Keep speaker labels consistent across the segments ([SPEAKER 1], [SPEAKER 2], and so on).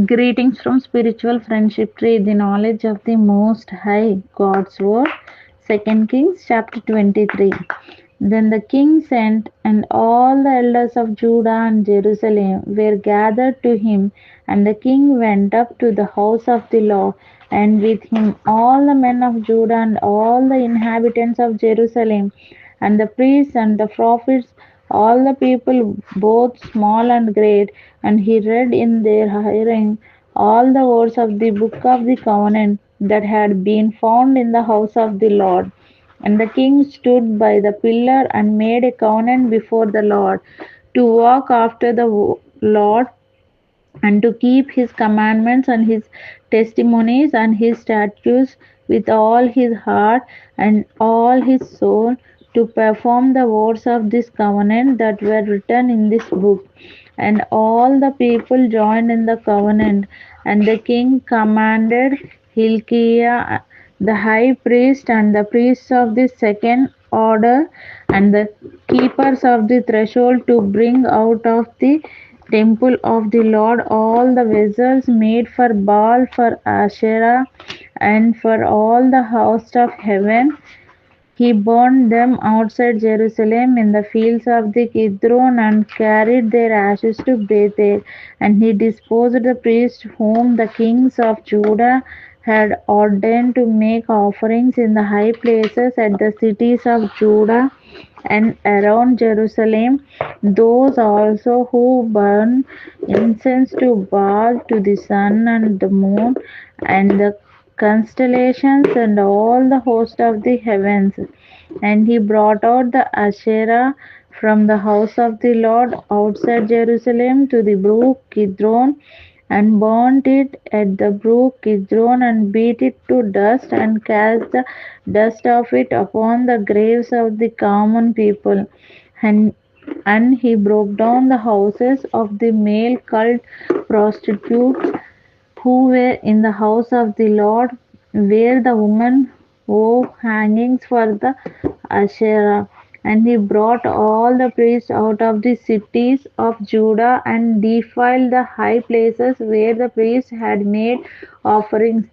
[SPEAKER 1] Greetings from Spiritual Friendship Tree, the knowledge of the Most High, God's Word. 2 Kings chapter 23. Then the king sent, and all the elders of Judah and Jerusalem were gathered to him, and the king went up to the house of the Lord, and with him all the men of Judah and all the inhabitants of Jerusalem, and the priests and the prophets, all the people, both small and great, and he read in their hearing all the words of the book of the covenant that had been found in the house of the Lord. And the king stood by the pillar and made a covenant before the Lord to walk after the Lord and to keep his commandments and his testimonies and his statutes with all his heart and all his soul, to perform the words of this covenant that were written in this book. And all the people joined in the covenant. And the king commanded Hilkiah the high priest and the priests of the second order and the keepers of the threshold to bring out of the temple of the Lord all the vessels made for Baal, for Asherah, and for all the host of heaven. He burned them outside Jerusalem in the fields of the Kidron and carried their ashes to Bethel. And he disposed the priests whom the kings of Judah had ordained to make offerings in the high places at the cities of Judah and around Jerusalem, those also who burn incense to Baal, to the sun and the moon, and the constellations, and all the host of the heavens. And he brought out the Asherah from the house of the Lord outside Jerusalem to the brook Kidron, and burnt it at the brook Kidron, and beat it to dust, and cast the dust of it upon the graves of the common people. And, and he broke down the houses of the male cult prostitutes who were in the house of the Lord, where the women wove hangings for the Asherah. And he brought all the priests out of the cities of Judah and defiled the high places where the priests had made offerings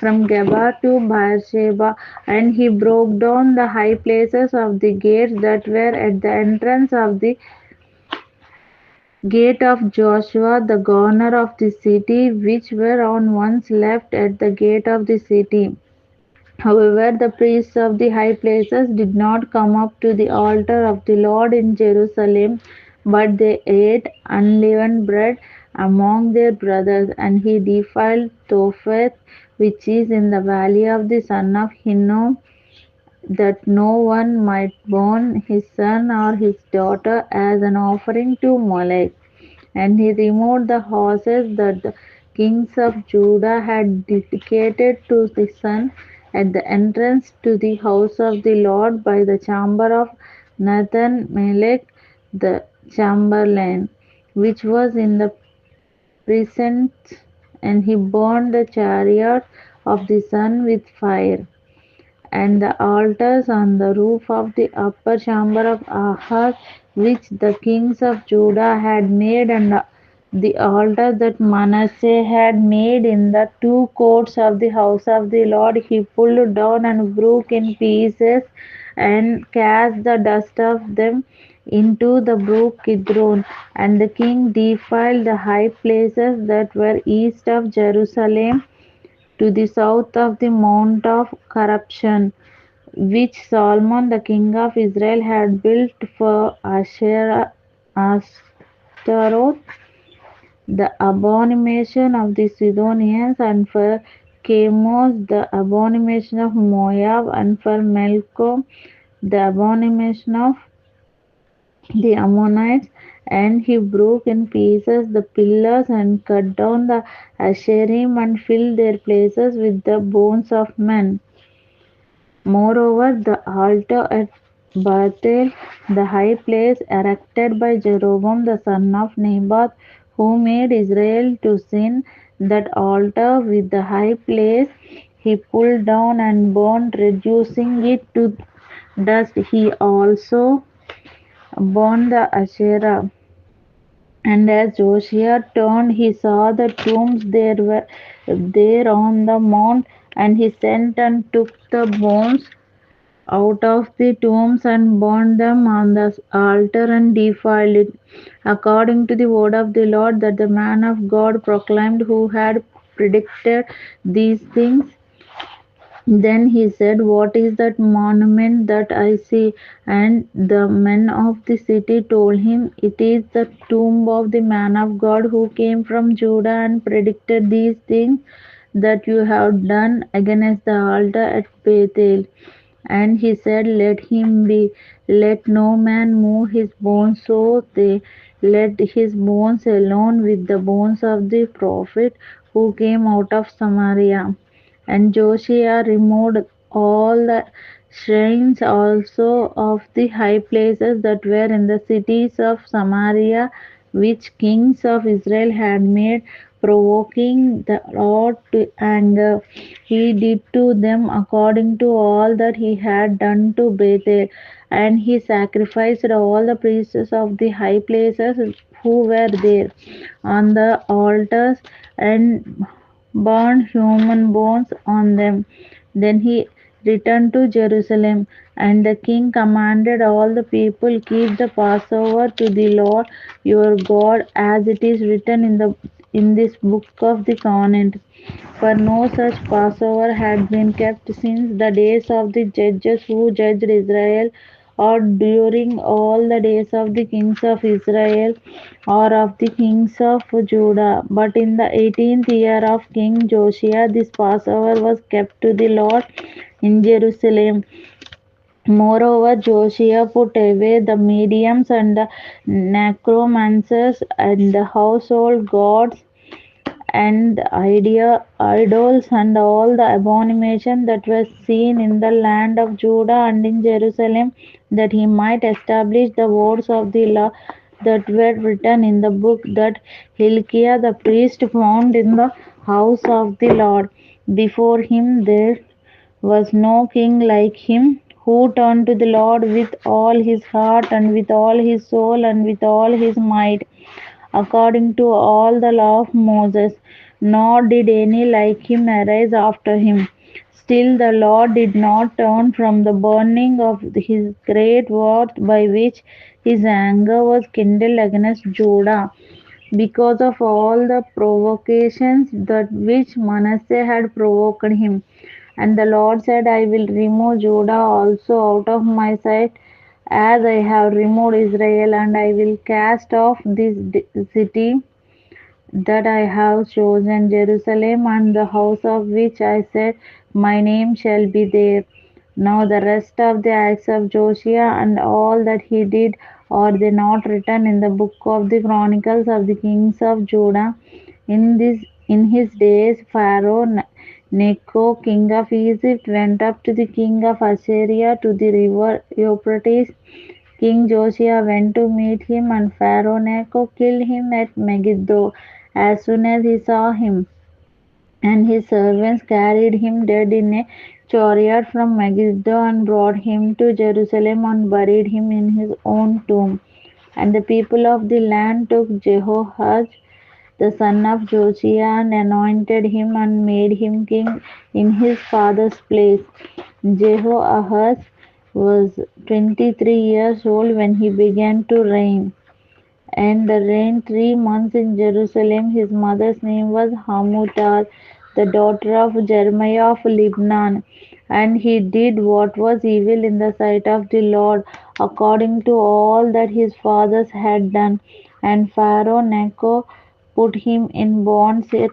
[SPEAKER 1] from Geba to Beersheba. And he broke down the high places of the gates that were at the entrance of the gate of Joshua the governor of the city, which were on one's left at the gate of the city. However, the priests of the high places did not come up to the altar of the Lord in Jerusalem, but they ate unleavened bread among their brothers. And he defiled Topheth, which is in the valley of the son of Hinnom, that no one might burn his son or his daughter as an offering to Molech. And he removed the horses that the kings of Judah had dedicated to the sun at the entrance to the house of the Lord by the chamber of Nathan-melech the chamberlain, which was in the precincts, and he burned the chariot of the sun with fire. And the altars on the roof of the upper chamber of Ahaz, which the kings of Judah had made, and the altar that Manasseh had made in the two courts of the house of the Lord, he pulled down and broke in pieces, and cast the dust of them into the brook Kidron. And the king defiled the high places that were east of Jerusalem, to the south of the Mount of Corruption, which Solomon the king of Israel had built for Asherah, Ashtaroth, the abomination of the Sidonians, and for Chemosh, the abomination of Moab, and for Milcom, the abomination of the Ammonites. And he broke in pieces the pillars, and cut down the Asherim, and filled their places with the bones of men. Moreover, the altar at Bethel, the high place erected by Jeroboam the son of Nebat, who made Israel to sin, that altar with the high place he pulled down and burned, reducing it to dust. He also burned the Asherah And as Josiah turned, he saw the tombs there on the mount, and he sent and took the bones out of the tombs and burned them on the altar and defiled it, according to the word of the Lord that the man of God proclaimed, who had predicted these things. Then he said, "What is that monument that I see?" And the men of the city told him, "It is the tomb of the man of God who came from Judah and predicted these things that you have done against the altar at Bethel." And he said, "Let him be. Let no man move his bones." So they let his bones alone with the bones of the prophet who came out of Samaria. And Josiah removed all the shrines also of the high places that were in the cities of Samaria, which kings of Israel had made, provoking the Lord to anger. He did to them according to all that he had done to Bethel, and he sacrificed all the priests of the high places who were there on the altars, and burned human bones on them. Then he returned to Jerusalem, and the king commanded all the people, "Keep the Passover to the Lord your God, as it is written in this book of the covenant." For no such Passover had been kept since the days of the judges who judged Israel, or during all the days of the kings of Israel, or of the kings of Judah. But in the 18th year of King Josiah, this Passover was kept to the Lord in Jerusalem. Moreover, Josiah put away the mediums and the necromancers and the household gods and idols and all the abomination that was seen in the land of Judah and in Jerusalem, that he might establish the words of the law that were written in the book that Hilkiah the priest found in the house of the Lord. Before him there was no king like him, who turned to the Lord with all his heart and with all his soul and with all his might, according to all the law of Moses, nor did any like him arise after him. Still the Lord did not turn from the burning of his great wrath by which his anger was kindled against Judah, because of all the provocations that which Manasseh had provoked him. And the Lord said, "I will remove Judah also out of my sight, as I have removed Israel, and I will cast off this city that I have chosen, Jerusalem, and the house of which I said, My name shall be there." Now the rest of the acts of Josiah and all that he did, are they not written in the book of the Chronicles of the kings of Judah? In his days, Pharaoh Necho, king of Egypt, went up to the king of Assyria to the river Euphrates. King Josiah went to meet him, and Pharaoh Necho killed him at Megiddo as soon as he saw him. And his servants carried him dead in a chariot from Megiddo and brought him to Jerusalem and buried him in his own tomb. And the people of the land took Jehoahaz the son of Josiah and anointed him and made him king in his father's place. Jehoahaz was 23 years old when he began to reign, and reigned 3 months in Jerusalem. His mother's name was Hamutal, the daughter of Jeremiah of Lebanon. And he did what was evil in the sight of the Lord, according to all that his fathers had done. And Pharaoh Necho put him in bonds at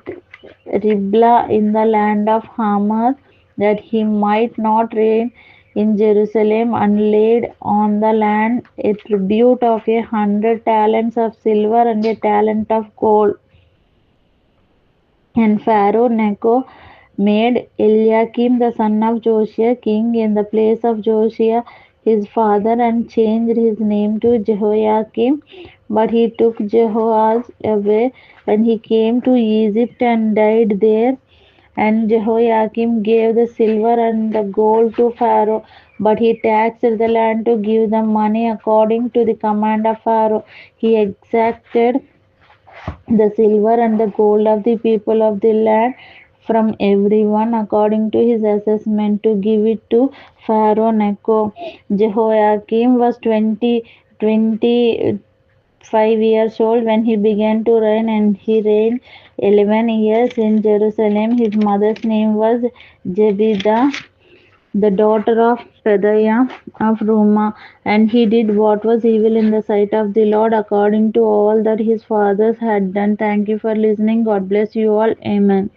[SPEAKER 1] Riblah in the land of Hamath, that he might not reign in Jerusalem, and laid on the land a tribute of 100 talents of silver and a talent of gold. And Pharaoh Necho made Eliakim the son of Josiah king in the place of Josiah his father, and changed his name to Jehoiakim. But he took Jehoahaz away, and he came to Egypt and died there. And Jehoiakim gave the silver and the gold to Pharaoh, but he taxed the land to give them money according to the command of Pharaoh. He exacted the silver and the gold of the people of the land from everyone according to his assessment to give it to Pharaoh Necho. Jehoiakim was 25 years old when he began to reign, and he reigned 11 years in Jerusalem. His mother's name was Jebediah, the daughter of Pedaiah of Ruma, and he did what was evil in the sight of the Lord according to all that his fathers had done. Thank you for listening. God bless you all. Amen.